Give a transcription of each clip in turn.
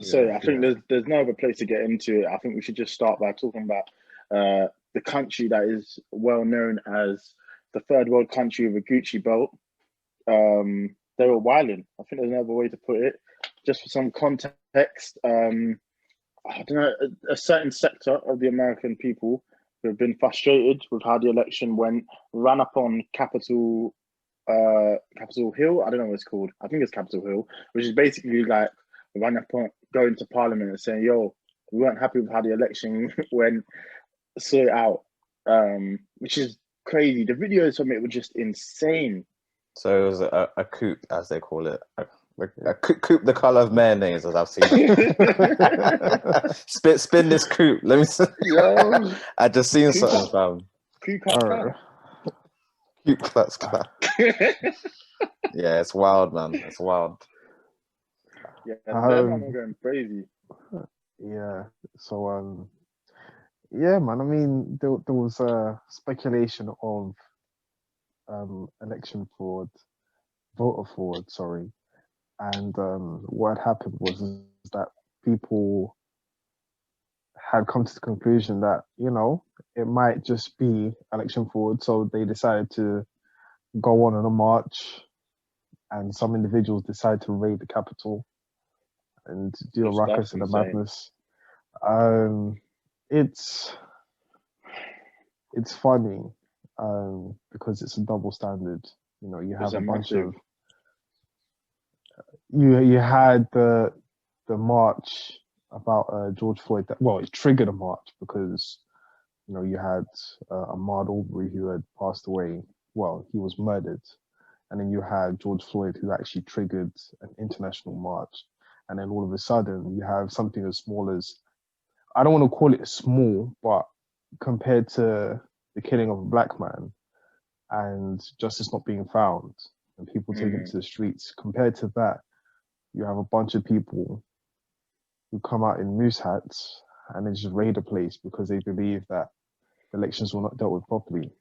So Yeah, I think yeah. there's no other place to get into it. I think we should just start by talking about the country that is well known as the third world country with a Gucci belt. They were wilding. I think there's no other way to put it. Just for some context, I don't know, a certain sector of the American people who have been frustrated with how the election went, ran up on Capitol Hill. I don't know what it's called. I think it's Capitol Hill, which is basically like ran up on going to Parliament and saying, "Yo, we weren't happy with how the election went. Sort it out." Which is crazy. The videos from it were just insane. So it was a coup, as they call it. A coup the color of mayonnaise, as I've seen it. Spin this coup. Let me see. Yo, I just seen coup something, clap, fam. coup clap, Coup claps clap. Yeah, it's wild, man. It's wild. Yeah, they're going crazy. Yeah. So yeah, man. I mean, there was speculation of election fraud, voter fraud. Sorry, and what had happened was that people had come to the conclusion that it might just be election fraud, so they decided to go on a march, and some individuals decided to raid the Capitol and do a ruckus and a madness. It's funny because it's a double standard. You have a bunch of you had the march about George Floyd. It triggered a march because you had Ahmaud Arbery, who had passed away. Well, he was murdered, and then you had George Floyd, who actually triggered an international march. And then all of a sudden, you have something as small as, I don't want to call it small, but compared to the killing of a black man and justice not being found and people taken to the streets, compared to that, you have a bunch of people who come out in moose hats and then just raid a place because they believe that elections were not dealt with properly.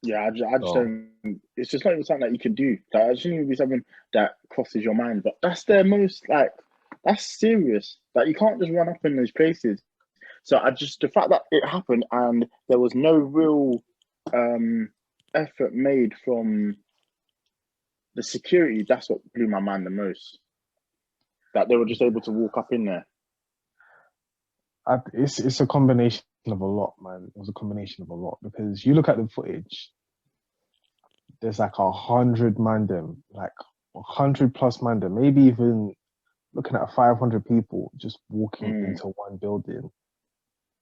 Yeah, I just don't. It's just not even something that you can do. Like, it shouldn't even be something that crosses your mind. But that's their most that's serious. Like, you can't just run up in those places. So the fact that it happened and there was no real effort made from the security, that's what blew my mind the most. That they were just able to walk up in there. It's a combination of a lot, man. It was a combination of a lot because you look at the footage, there's like 100 mandem, like 100+ mandem, maybe even looking at 500 people just walking into one building.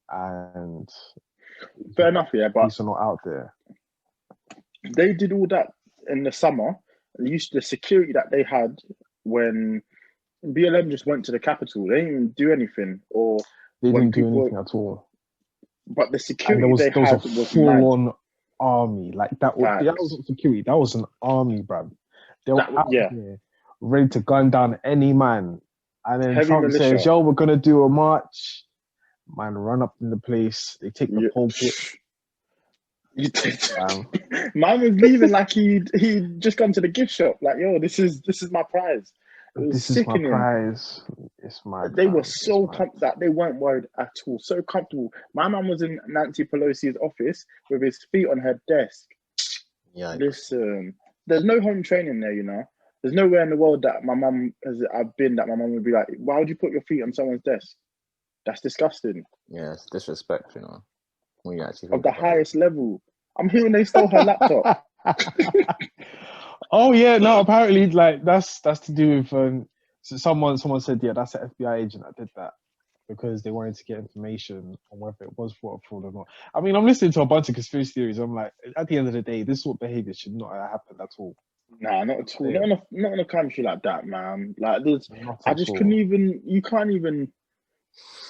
And fair enough, yeah, but police are not out there. They did all that in the summer. The security that they had when BLM just went to the Capitol, they didn't even do anything, or they didn't do anything at all. But the security there was was full-on army. Like that was not security. That was an army, bruv. They were out there ready to gun down any man. And then Trump says, "Yo, we're gonna do a march." Man, run up in the place. They take the pulpit. Man was leaving like he'd just gone to the gift shop. Like, yo, this is my prize. This is my prize. It's my. They were so pumped that they weren't worried at all. So comfortable. My man was in Nancy Pelosi's office with his feet on her desk. Yeah. Listen, there's no home training there. There's nowhere in the world that I've been that my mum would be like, "Why would you put your feet on someone's desk? That's disgusting." Yeah, it's disrespect, when you actually of the highest level. I'm hearing they stole her laptop. Oh yeah, no. Apparently, that's to do with so someone said, yeah, that's an FBI agent that did that because they wanted to get information on whether it was fraud or not. I mean, I'm listening to a bunch of conspiracy theories. I'm like, at the end of the day, this sort of behavior should not have happened at all. Nah, not at all. Not in a country like that, man. Like this, I just couldn't even. You can't even.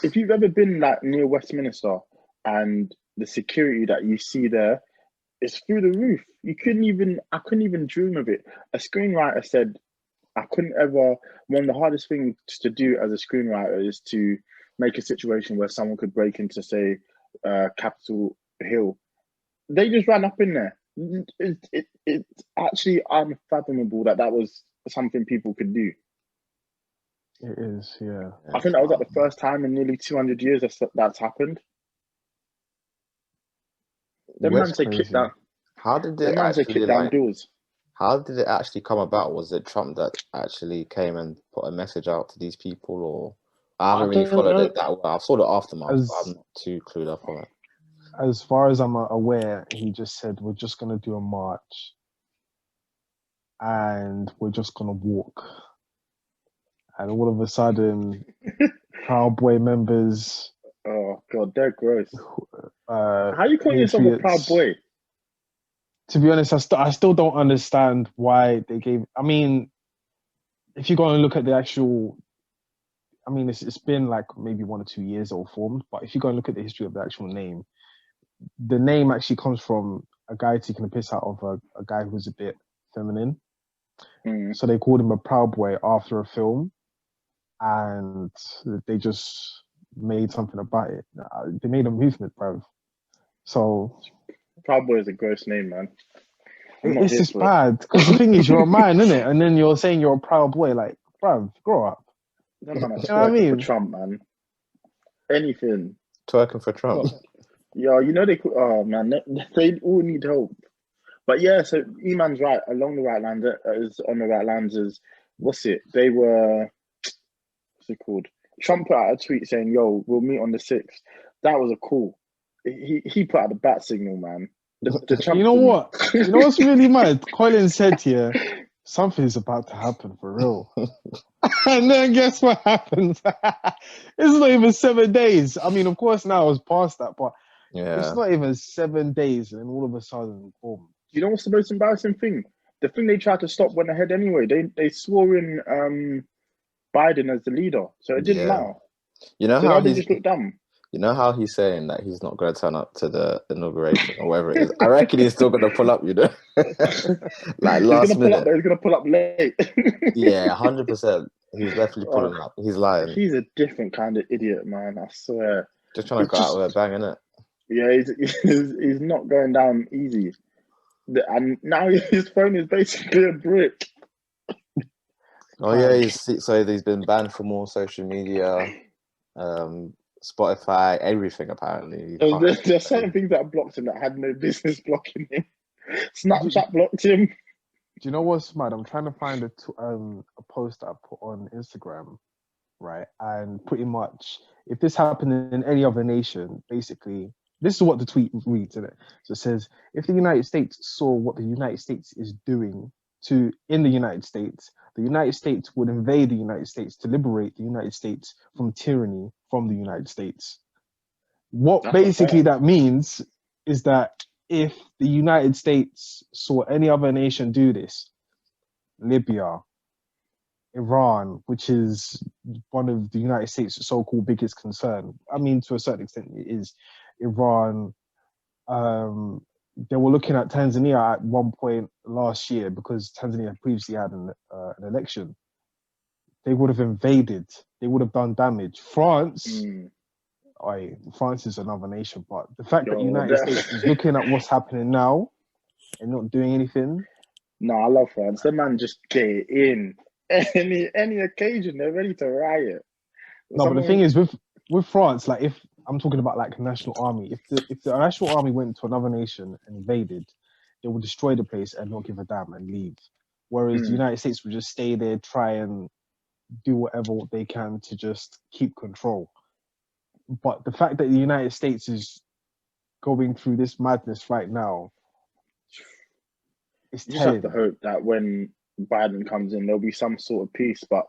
If you've ever been near Westminster and the security that you see there, it's through the roof. I couldn't even dream of it. A screenwriter said, one of the hardest things to do as a screenwriter is to make a situation where someone could break into, say, Capitol Hill. They just ran up in there. It's actually unfathomable that was something people could do. It is, yeah. I think that was like the first time in nearly 200 years that's happened. Them man say kick down. How did Them it man say actually kick down doors. How did it actually come about? Was it Trump that actually came and put a message out to these people, or I haven't really followed it that well. I've saw the aftermath, but I'm not too clued up on it. As far as I'm aware, he just said we're just gonna do a march, and we're just gonna walk. And all of a sudden, Proud Boy members. Oh God, they're gross. How you calling yourself a Proud Boy? To be honest, I still don't understand why they gave. I mean, if you go and look at the actual, I mean, it's been like maybe 1 or 2 years old formed. But if you go and look at the history of the actual name, the name actually comes from a guy taking a piss out of a guy who's a bit feminine. So they called him a Proud Boy after a film, and they just made something about it. They made a movement, bro. So Proud Boy is a gross name, man. It's just bad because the thing is, you're a man, isn't it? And then you're saying you're a proud boy, like, bruv, grow up. That man is twerking for Trump, man. Anything. Twerking for Trump. Yeah, you know they could. Oh man, they all need help. But yeah, so Eman's right along the right lines. Is on the right lines. Is what's it? They were. What's it called? Trump put out a tweet saying, "Yo, we'll meet on the 6th." That was a call. He put out the bat signal, man. The Trump you know what? You know what's really mad? Colin said here, something's about to happen for real. And then guess what happens? It's not even 7 days. I mean, of course, now it's past that, but it's not even 7 days, and all of a sudden, boom. You know what's the most embarrassing thing? The thing they tried to stop went ahead anyway. They swore in Biden as the leader, so it didn't matter. You know how they just look dumb. You know how he's saying that he's not going to turn up to the inauguration or whatever it is? I reckon he's still going to pull up, you know? Like last minute. He's going to pull up late. Yeah, 100%. He's definitely pulling up. He's lying. He's a different kind of idiot, man. I swear. Just trying to go out with a bang, innit? Yeah, he's not going down easy. And now his phone is basically a brick. Oh, yeah. He's been banned from all social media. Spotify, everything apparently. There's certain things that blocked him that had no business blocking him. Snapchat blocked him. Do you know what's mad? I'm trying to find a post that I put on Instagram, right? And pretty much, if this happened in any other nation, basically, this is what the tweet reads, isn't it? So it says, if the United States saw what the United States is doing in the United States would invade the United States to liberate the United States from tyranny from the United States. What that means is that if the United States saw any other nation do this, Libya, Iran, which is one of the United States' so-called biggest concern, I mean, to a certain extent, it is Iran. They were looking at Tanzania at one point last year because Tanzania previously had an election. They would have invaded. They would have done damage. France, France is another nation, but the fact that the United States is looking at what's happening now and not doing anything. No, I love France. The man just get in any occasion. They're ready to riot. But the thing is, with France, like if I'm talking about like a national army, if the national army went to another nation and invaded, they would destroy the place and not give a damn and leave. Whereas the United States would just stay there, try and do whatever they can to just keep control. But the fact that the United States is going through this madness right now, it's telling. You just have to hope that when Biden comes in, there'll be some sort of peace. But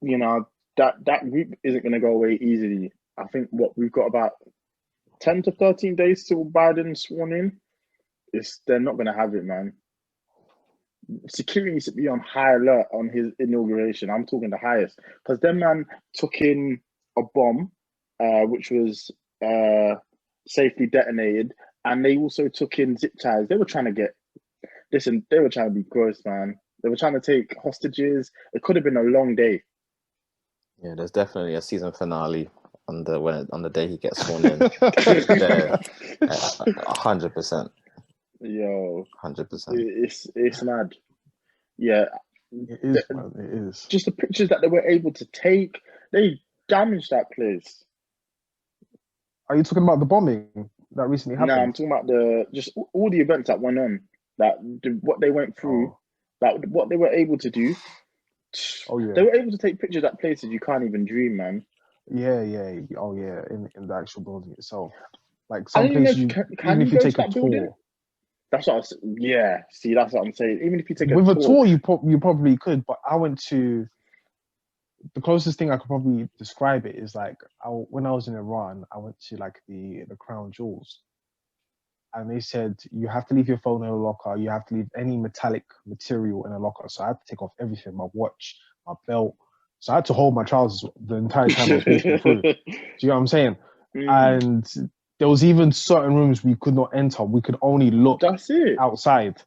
you know that group isn't going to go away easily. I think we've got about 10 to 13 days till Biden's sworn in. They're not going to have it, man. Security needs to be on high alert on his inauguration. I'm talking the highest because them man took in a bomb, which was safely detonated, and they also took in zip ties. They were trying to be gross, man. They were trying to take hostages. It could have been a long day. Yeah, there's definitely a season finale on the day he gets sworn in. 100%. Yo, 100%. It's mad. Yeah, It is, man. It is. Just the pictures that they were able to take, they damaged that place. Are you talking about the bombing that recently happened? No, I'm talking about just all the events that went on, what they went through, what they were able to do. Oh yeah, they were able to take pictures at places you can't even dream, man. Yeah. Oh yeah, in the actual building itself. Like I some don't even know places, can even you if you go to take a that building? tour. That's what yeah. See, that's what I'm saying. Even if you take with a a tour, you probably could. But I went to the closest thing I could probably describe it is like when I was in Iran, I went to like the Crown Jewels, and they said you have to leave your phone in a locker. You have to leave any metallic material in a locker. So I had to take off everything: my watch, my belt. So I had to hold my trousers the entire time I was walking through. Do you know what I'm saying? And there was even certain rooms we could not enter. We could only look outside.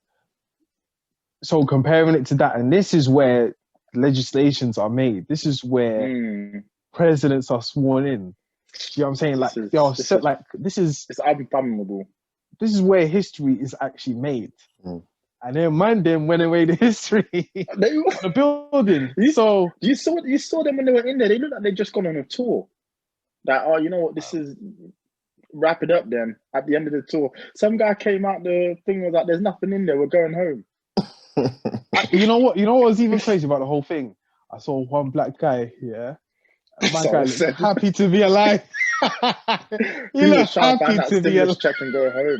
So comparing it to that, and this is where legislations are made. This is where presidents are sworn in. Do you know what I'm saying? Like they are set. Like this is unfathomable. This is where history is actually made. And then man, them went away the history the building. You saw them when they were in there. They looked like they'd just gone on a tour. Like, oh, you know what? This is wrap it up. Then at the end of the tour, some guy came out. The thing was like, "There's nothing in there. We're going home." You know what? You know what was even crazy about the whole thing? I saw one black guy. Yeah, my guy looked happy to be alive. he was happy to be alive. Check and go home.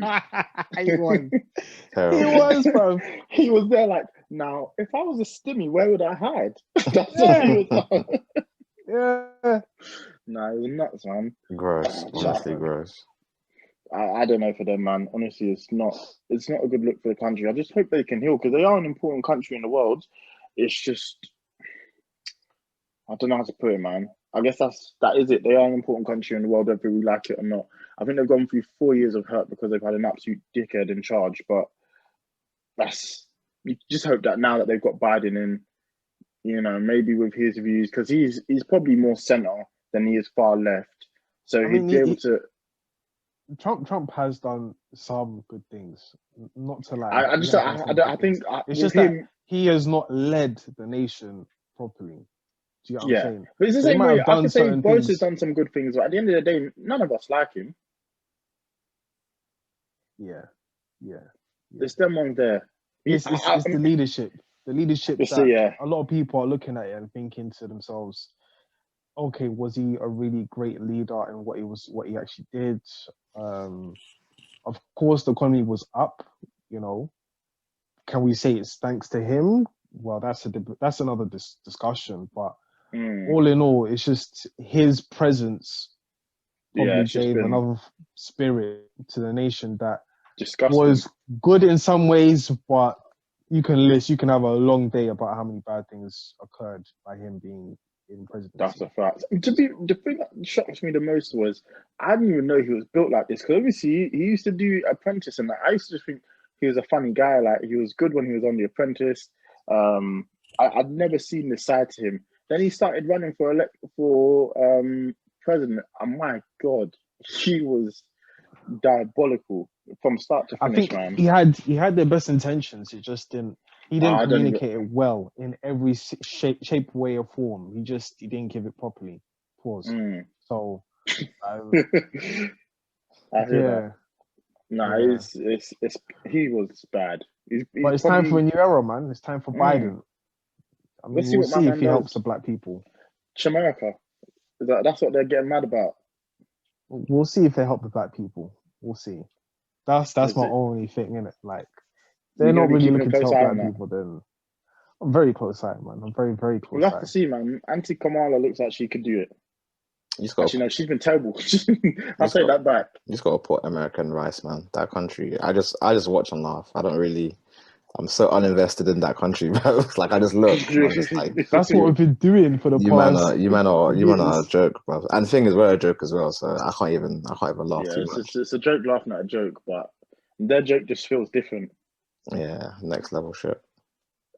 He was, bro. He was there like, now, if I was a stimmy, where would I hide? That's what he was like. Yeah. Nah, it was nuts, man. Gross. Honestly, gross. I don't know for them, man. Honestly, it's not a good look for the country. I just hope they can heal because they are an important country in the world. It's just, I don't know how to put it, man. I guess that is it. They are an important country in the world, whether we like it or not. I think they've gone through 4 years of hurt because they've had an absolute dickhead in charge. But you just hope that now that they've got Biden in, you know, maybe with his views, because he's probably more center than he is far left. So he'd be able to. Trump has done some good things. Not to lie. I think it's just that he has not led the nation properly. Do you know what I'm saying? But it's the same way. I could say Boris has done some good things, but at the end of the day, none of us like him. Yeah. There's them on there. It's the leadership. The leadership that a lot of people are looking at it and thinking to themselves, okay, was he a really great leader in what he actually did? Of course, the economy was up. You know, can we say it's thanks to him? Well, that's another discussion. But all in all, it's just his presence probably gave another spirit to the nation that was good in some ways, but you can have a long day about how many bad things occurred by him being in presidency. That's a fact. The thing that shocked me the most was I didn't even know he was built like this, because obviously he used to do Apprentice, and I used to just think he was a funny guy. Like, he was good when he was on The Apprentice. I'd never seen this side to him. Then he started running for president, and my God, he was diabolical from start to finish. I think he had the best intentions. It just didn't. He didn't communicate it well in every shape, way, or form. He didn't give it properly. Pause. So, I hear that. No, he was bad. But it's time for a new era, man. It's time for Biden. I mean, we'll see if he helps the black people. America. That's what they're getting mad about. We'll see if they help the black people. We'll see. That's my only thing, innit? Like, they're not really looking to help black people. Then I'm very close eye, man. I'm very, very close. We'll have to see, man. Auntie Kamala looks like she could do it. Actually, no, she's been terrible. I'll take that back. You just got to put American rice, man. That country. I just watch and laugh. I'm so uninvested in that country, bro. Like, I just look. I'm just like, that's what we've been doing for the past. You man are a joke, bro. And the thing is, we're a joke as well. So I can't even laugh too much. It's a joke laughing at a joke, but their joke just feels different. Yeah, next level shit.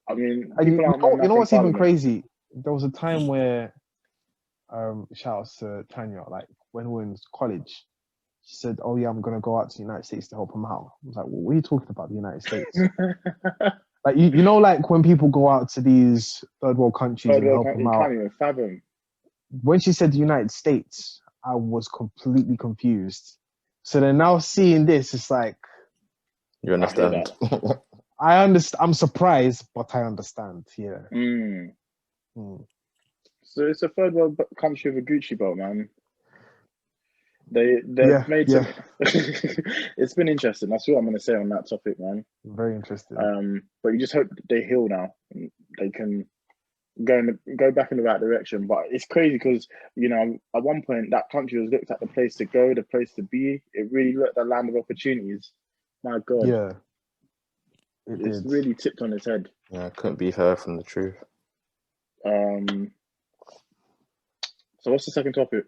I mean, you know what's even crazy? There was a time where, shout outs to Tanya, like when we were in college, she said, "Oh yeah, I'm gonna go out to the United States to help him out." I was like, "Well, what are you talking about, the United States?" Like you know, like when people go out to these third world countries and help them you out. can't even fathom. When she said the United States, I was completely confused. So then now seeing this, it's like You understand? I understand. I'm surprised, but I understand. Yeah. So it's a third world country with a Gucci belt, man. They've made some. It's been interesting. That's what I'm going to say on that topic, man. Very interesting. But you just hope they heal now. And they can go back in the right direction. But it's crazy because at one point that country was looked at the place to go, the place to be. It really looked a land of opportunities. My God. Yeah. It's really tipped on its head. Yeah, couldn't be further from the truth. So what's the second topic?